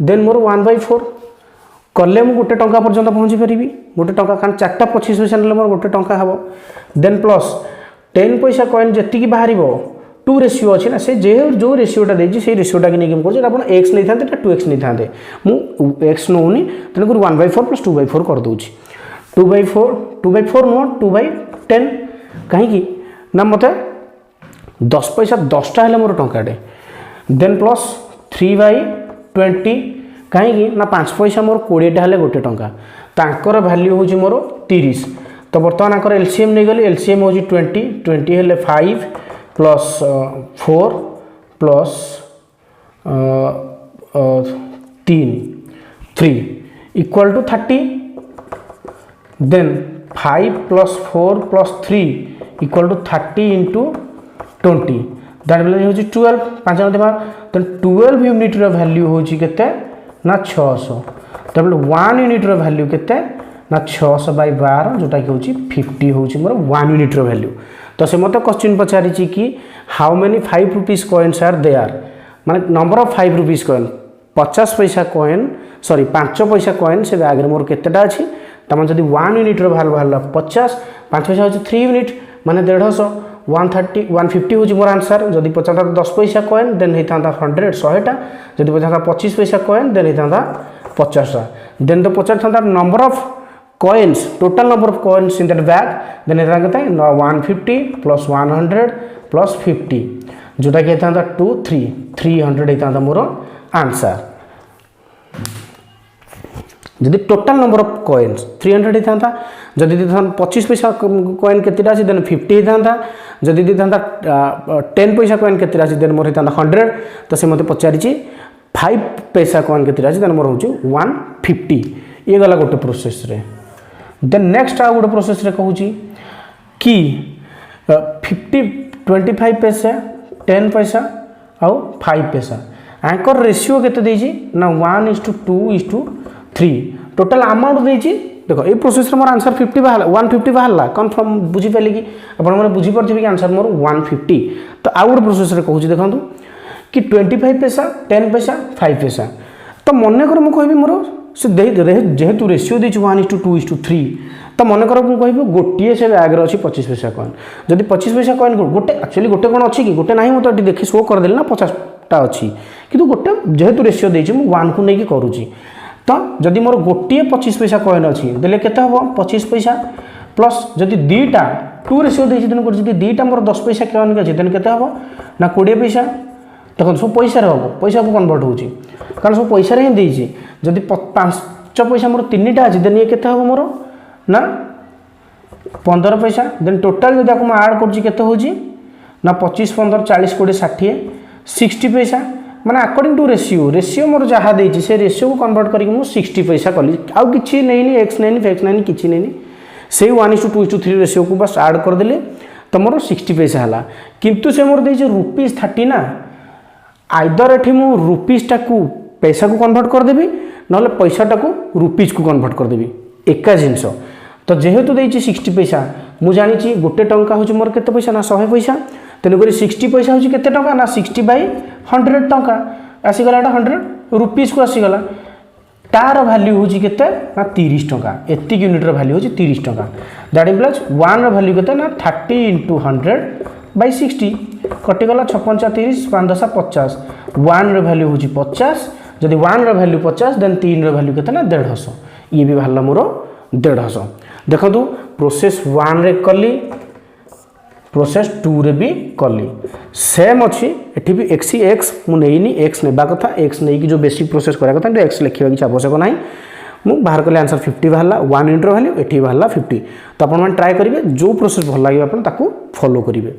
देन मोर 1/4 कले मु गोटे टंका पर्यंत पहुँची पारि गोटे टंका कारण 4टा 25 पैसा ना मोर गोटे टंका हम देन प्लस 10 पैसा कॉइन जी बाहर 2 रेशियो अच्छी ना से जो रेशियोटा देती से रेशियोटा कि नहीं कर आप एक्स नहीं था 2x नहीं था मुझे एक्स नौनी तेणुक 1/4 + 2/4 कर दूची 2/4 नुह 2/10 कहीं ना मत 10 पैसा 10टा है मोर टंकाटे देन प्लस 3/20 कहीं ना 5 पैसा मोर 20टा है गोटे टंका तांकर वैल्यू हूँ मोर 30 तो बर्तमान आंकर एलसीएम नहीं गली एलसीएम हूँ 20 है 5 + 4 + 3 equal to 30 then 5 + 4 + 3 equal to 30 × 20 that value हूँ 12 5 देन 12 यूनिट वैल्यू हूँ केते ना 600 तब 1 यूनिट्र वैल्यू केते ना 600/12 जोटा कि होची 50 होची मोर 1 यूनिट्र वैल्यू। तो से मत क्वेश्चन पचारि कि how many 5 rupees coins are there, माने number of 5 rupees coin 50 paisa coin sorry 5 पैसा कॉइन से बैग रे मोर केतेटा अछि तमन जदी 1 यूनिट रो वैल्यू भाला 50 5 पैसा होची 3 यूनिट माने 150 130 150 होची मोर आंसर। जदी 50 10 पैसा कॉइन देन हेता 100 100टा, जदी 25 पैसा कॉइन देन हेता 50टा, देन तो 50 था number of coins, total number of coins in that bag, then इतना कहता है 150 plus 100 plus 50 जोटा कि था 2 3 300 इतना था मोर आंसर। जदि टोटल नंबर ऑफ कॉइन्स 300 इतना जदि 25 पैसा कॉइन केतेटा अछि देन 50 इतना, जदि 10 पैसा कॉइन केतेटा अछि देन मोर इतना 100। तो से मते पचारि 5 पैसा कॉइन केतेटा अछि देन मोर होची 150। ये गला गोटे प्रोसेस रे। देन नेक्स्ट आ गोटे प्रोसेस रे कहूची कि 50 25 पैसा 10 पैसा आउ 5 पैसा आंकर रेशियो केते देजी ना 1:2:3 टोटल अमाउंट देजी। देखो ए प्रोसेस रे मोर आंसर 50 बाहला 150 बाहला कन्फर्म बुझी पाले कि अपन माने बुझी परथिबे कि आंसर मोर 150। तो आ गोटे प्रोसेस रे कहूची देखंतु कि 25 पैसा 10 पैसा 5 पैसा। तो मन कर मु कहबी मोर से जेहेतु रेशियो देछि 1:2:3 तो मन कर मु कहबी गोटिए से बैग रे अछि 25 पैसा कॉइन। जदि 25 पैसा कॉइन गोटे एक्चुअली गोटे कोन अछि कि गोटे नाही, मु तो देखि शो कर देली ना 50 टा अछि, किंतु गोटे जेहेतु रेशियो देछि मु 1 को नै कि करूची। तो जदि मोर गोटिए 25 पैसा कॉइन अछि देले केते हबो 25 पैसा प्लस जदि दीटा 2 रेशियो देछि देन कर जदि दीटा मोर 10 पैसा कॉइन अछि देन केते हबो ना 20 पैसा। देखो सब पैसा रे हबो, पैसा को कन्वर्ट होची कारण सब पैसा रे ही देछि। जदि 5 पैसा मोर 3टा अछि देन ये केते हबो मोर ना 15 पैसा। देन टोटल जदि आपको ऐड करछि केते होची ना 25 15 40 20 60 60 पैसा माने अकॉर्डिंग टू रेशियो मोर जहा देछि से रेशियो को कन्वर्ट करिक मु 60 पैसा कली। आ किछि नैनी x नैनी x नैनी किछि नैनी से 1:2:3 रेशियो को बस ऐड कर देले तो मोर 60 पैसा हला। किंतु से मोर देछि ₹30 ना आइदर एठी मु रुपीस टाकू पैसा को कन्वर्ट कर देबी नले पैसा टाकू रुपीस को कन्वर्ट कर देबी एका जिंस। तो जेहेतु देछि 60 पैसा मु जानि छि गोटे टंका होछि मोर केते पैसा ना 100 पैसा, तेनु करी 60 पैसा होछि केते टंका ना 60/100 टंका आसी गला 100 रुपीस को आसी गला। तार वैल्यू होछि केते ना 30 टंका। एति यूनिट रो वैल्यू होछि 30 टंका। दैट इंप्लाइज 1 रो वैल्यू केते ना 30 * 100/60 कटि गला 56 30 5 10 50 1 रो वैल्यू होछि 50। जदि 1 रो वैल्यू 50 देन 3 रो वैल्यू केते ना 150। ये भी भाला मोर 150। देखो प्रोसेस 1 रे कली प्रोसेस 2 रे भी कली सेम अच्छी एठी भी x मु नेइनी x नेबा कथा x नै कि जो बेसिक प्रोसेस करा कथा x लिखिबा कि आवश्यक नाही। मु बाहर कले आंसर 50 बाहला 1 यूनिट रो वैल्यू एठी बाहला 50। तो आपण मन ट्राई करिवे जो प्रोसेस भल लागिबा आपण ताकू फॉलो करिवे।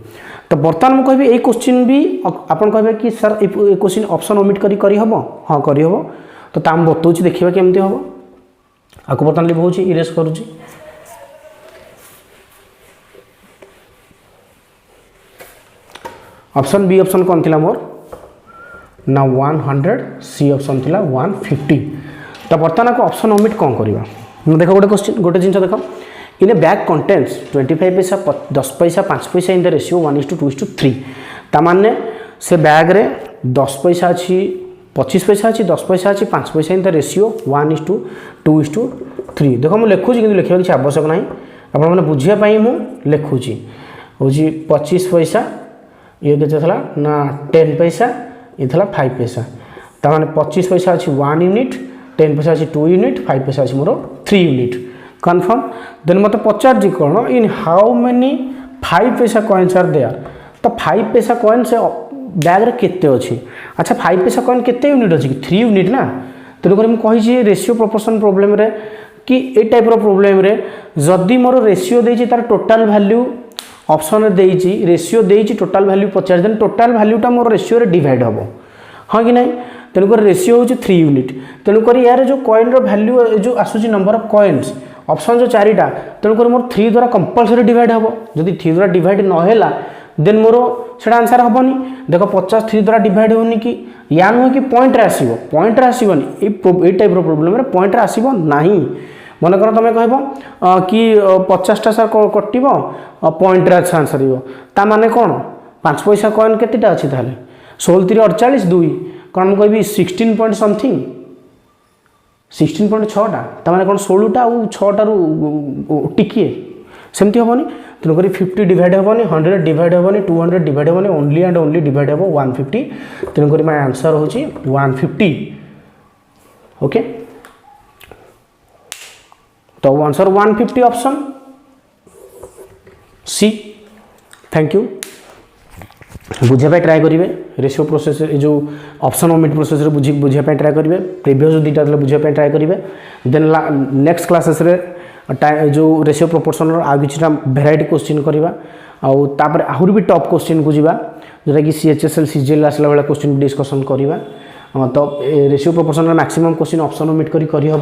तो बर्तमान मु कहबी ए क्वेश्चन भी आपण कहबे कि सर ए क्वेश्चन ऑप्शन ओमिट करी हबो। हां करी हबो। तो ताम बतौची देखिबा केमती हबो। आको बर्तमान लिख होची इरेज करूची। ऑप्शन बी ऑप्शन कौन थिला मोर ना 100, सी ऑप्शन थिला 150। तो बर्तमान को ऑप्शन ओमिट कौन करबा देखो गोटे क्वेश्चन गोटे जिंस देखो इन a bag contents 25 paisa 10 paisa 5 paisa in the ratio 1:2:3 ता माने से बैग रे 10 पैसा अछि 25 पैसा अछि 10 पैसा अछि 5 पैसा इन द रेशियो 1:2:3। देखो मु लिखुची किंतु लिखिबा कि आवश्यक नाही आपण माने बुझिया पई मु लिखुची होची 25 पैसा ये केते थला ना 10 पैसा ये थला 5 पैसा ता माने 25 पैसा अछि 1 यूनिट 10 पैसा अछि 2 यूनिट 5 पैसा अछि मोर 3 यूनिट कन्फर्म। देन मते पचार जी कोन इन हाउ मेनी 5 पैसा कॉइन्स आर देयर। तो 5 पैसा कॉइन से बैग रे केते अछि अच्छा 5 पैसा कॉइन केते यूनिट अछि 3 यूनिट ना। तेनु कर हम कहि छी रेशियो प्रोपोर्शन प्रॉब्लम रे कि ए टाइप रो प्रॉब्लम रे जदी मोर रेशियो देछि तार टोटल वैल्यू ऑप्शन देछि रेशियो देछि टोटल वैल्यू 50 देन टोटल वैल्यूटा मोर रेशियो रे डिवाइड हबो हां कि नै। तेनु कर रेशियो होछि 3 यूनिट तेनु कर यार जो कॉइन रो वैल्यू जो आसुछि नंबर ऑफ कॉइन्स ऑप्शन जो चारिटा तेनु कर मोर 3 द्वारा कंपलसरी डिवाइड हबो। जदी 3 द्वारा डिवाइड न होला देन मोर से आंसर हेनी देख 50 3 द्वारा डिवाइड होनी कि या नुहे कि पॉइंट रे आसीबो पॉइंट रे आसीबनी ए टाइप रो प्रॉब्लम रे पॉइंट रे आसीबो नाही मन कर तुम कह कि 50टा सर कटिबो पॉइंट रे आंसर हो ता माने कौन 5 पैसा कॉइन केतेटा अछि ताले 16 3 48 2 कौन मैं कहबी 16 पॉइंट समथिंग 16.6टा ताने कौन 16टा और 6टा टिके सेमती हेनी तेणुक 50 डिवाइड हेनी 100 डिवाइड हेनी 200 डिवाइड हेनी ओनली एंड ओनली डिवाइड हे 150 तेणुक माय आंसर हूँ 150 ओके तो answer 150 option C thank you बुझापी ट्राए करेंगे रेशियो प्रोसेस जो ऑप्शन ओमिट प्रोसेस बुझापी ट्राए करेंगे प्रीवियस दुईटा बुझापी ट्राए करेंगे देन नेक्स्ट क्लासेस जो रेशियो प्रोपोर्शन आ किसी भेराइटी क्वेश्चन करवा आउर आहरी भी टॉप क्वेश्चन को जीवा जोटा कि CHSL CGL आसला बेला क्वेश्चन डिस्कसन करवा तो ratio proportion maximum question option omit करी हम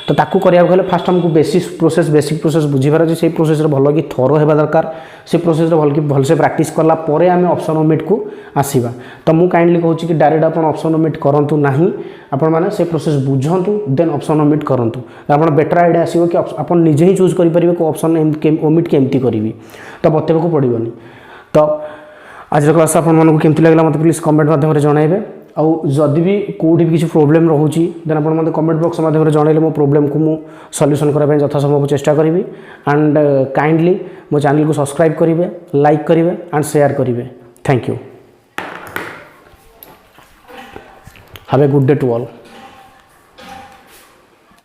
तो ताकू करिया गले फास्ट हमको बेसिक प्रोसेस बुझीबार अच्छे से प्रोसेस भल कि थरो होगा दरकार से प्रोसेस भल से प्रैक्टिस कला परे आमे ऑप्शन ओमिट को आसीबा तो मु काइंडली कहूँ कि डायरेक्ट अपन ऑप्शन ओमिट करंतु नाही आपण माने से प्रोसेस बुझंतु देन ऑप्शन ओमिट करंतु आपण बेटर आइडिया आसीबो कि आपण निजे ही चूज करि परिबे को ऑप्शन ओमिट केमती करिवि तो बतेबो पड़िबोनी तो आज क्लास आपण मानको केमती लागला मते प्लीज कमेंट माध्यम रे जणाइबे आउ जदि भी कोठी भी किसी प्रॉब्लम रोचे देन आप कमेंट बॉक्स माध्यम जनइले मो प्रॉब्लम को मु सॉल्यूशन करबे यथासंभव चेष्टा करी एंड काइंडली मो चैनल को सब्सक्राइब करेंगे लाइक करेंगे एंड शेयर करेंगे thank you have a good day to all.